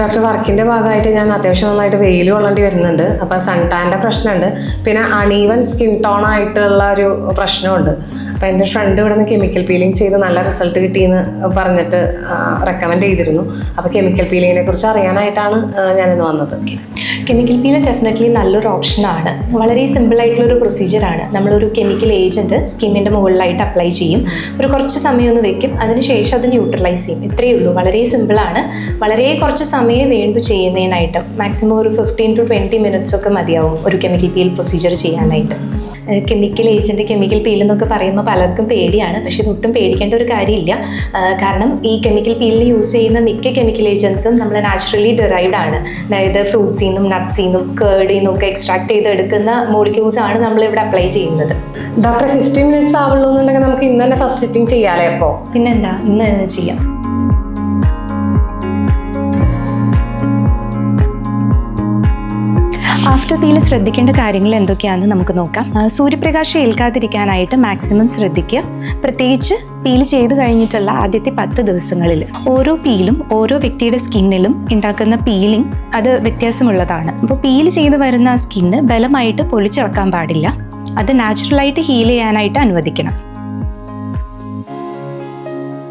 Doctor, വർക്കിൻ്റെ ഭാഗമായിട്ട് ഞാൻ അത്യാവശ്യം നന്നായിട്ട് വെയിൽ കൊള്ളേണ്ടി വരുന്നുണ്ട്. അപ്പോൾ സൺ ടാൻ്റെ പ്രശ്നമുണ്ട്, പിന്നെ അണീവൻ സ്കിൻ ടോൺ ആയിട്ടുള്ള ഒരു പ്രശ്നമുണ്ട്. അപ്പോൾ എൻ്റെ ഫ്രണ്ട് ഇവിടെ നിന്ന് കെമിക്കൽ പീലിംഗ് ചെയ്ത് നല്ല റിസൾട്ട് കിട്ടിയെന്ന് പറഞ്ഞിട്ട് റെക്കമെൻഡ് ചെയ്തിരുന്നു. അപ്പോൾ കെമിക്കൽ പീലിങ്ങിനെ കുറിച്ച് അറിയാനായിട്ടാണ് ഞാനിന്ന് വന്നത്. കെമിക്കൽ പീൽ ഡെഫിനറ്റ്ലി നല്ലൊരു ഓപ്ഷനാണ്. വളരെ സിമ്പിളായിട്ടുള്ളൊരു പ്രൊസീജിയറാണ്. നമ്മളൊരു കെമിക്കൽ ഏജൻറ്റ് സ്കിന്നിൻ്റെ മുകളിലായിട്ട് അപ്ലൈ ചെയ്യും, ഒരു കുറച്ച് സമയം ഒന്ന് വെക്കും, അതിനുശേഷം അത് ന്യൂട്രലൈസ് ചെയ്യും. ഇത്രയേ ഉള്ളൂ, വളരെ സിമ്പിളാണ്. വളരെ കുറച്ച് സമയം വേണ്ടു ചെയ്യുന്നതിനായിട്ട്. മാക്സിമം ഒരു 15 to 20 minutes ഒക്കെ മതിയാവും ഒരു കെമിക്കൽ പീൽ പ്രൊസീജിയർ ചെയ്യാനായിട്ട്. കെമിക്കൽ ഏജൻറ്റ്, കെമിക്കൽ പീൽ എന്നൊക്കെ പറയുമ്പോൾ പലർക്കും പേടിയാണ്. പക്ഷെ ഇതൊട്ടും പേടിക്കേണ്ട ഒരു കാര്യമില്ല. കാരണം ഈ കെമിക്കൽ പീലിന് യൂസ് ചെയ്യുന്ന മിക്ക കെമിക്കൽ ഏജൻസും നമ്മൾ നാച്ചുറലി ഡിറൈവ്ഡ് ആണ്. അതായത് ഫ്രൂട്ട്സിൽ നിന്നും നട്ട്സിൽ നിന്നും കേർഡിൽ നിന്നും ഒക്കെ എക്സ്ട്രാക്ട് ചെയ്തെടുക്കുന്ന മോളിക്യൂൾസ് ആണ് നമ്മളിവിടെ അപ്ലൈ ചെയ്യുന്നത്. ഡോക്ടർ, 15 minutes ആവുള്ളൂ എന്നുണ്ടെങ്കിൽ നമുക്ക് ഇന്ന് തന്നെ ഫസ്റ്റ് സിറ്റിംഗ് ചെയ്യാലേ? അപ്പോൾ പിന്നെന്താ, ഇന്ന് തന്നെ ചെയ്യാം. ആഫ്റ്റർ പീൽ ശ്രദ്ധിക്കേണ്ട കാര്യങ്ങൾ എന്തൊക്കെയാണെന്ന് നമുക്ക് നോക്കാം. സൂര്യപ്രകാശം ഏൽക്കാതിരിക്കാനായിട്ട് മാക്സിമം ശ്രദ്ധിക്കുക. പ്രത്യേകിച്ച് പീൽ ചെയ്ത് കഴിഞ്ഞിട്ടുള്ള ആദ്യത്തെ 10 ദിവസങ്ങളിൽ ഓരോ പീലും ഓരോ വ്യക്തിയുടെ സ്കിന്നിലും ഉണ്ടാക്കുന്ന പീലിംഗ് അത് വ്യത്യാസമുള്ളതാണ്. അപ്പോൾ പീൽ ചെയ്ത് വരുന്ന സ്കിന്ന് ബലമായിട്ട് പൊളിച്ചിളക്കാൻ പാടില്ല. അത് നാച്ചുറലായിട്ട് ഹീൽ ചെയ്യാനായിട്ട് അനുവദിക്കണം.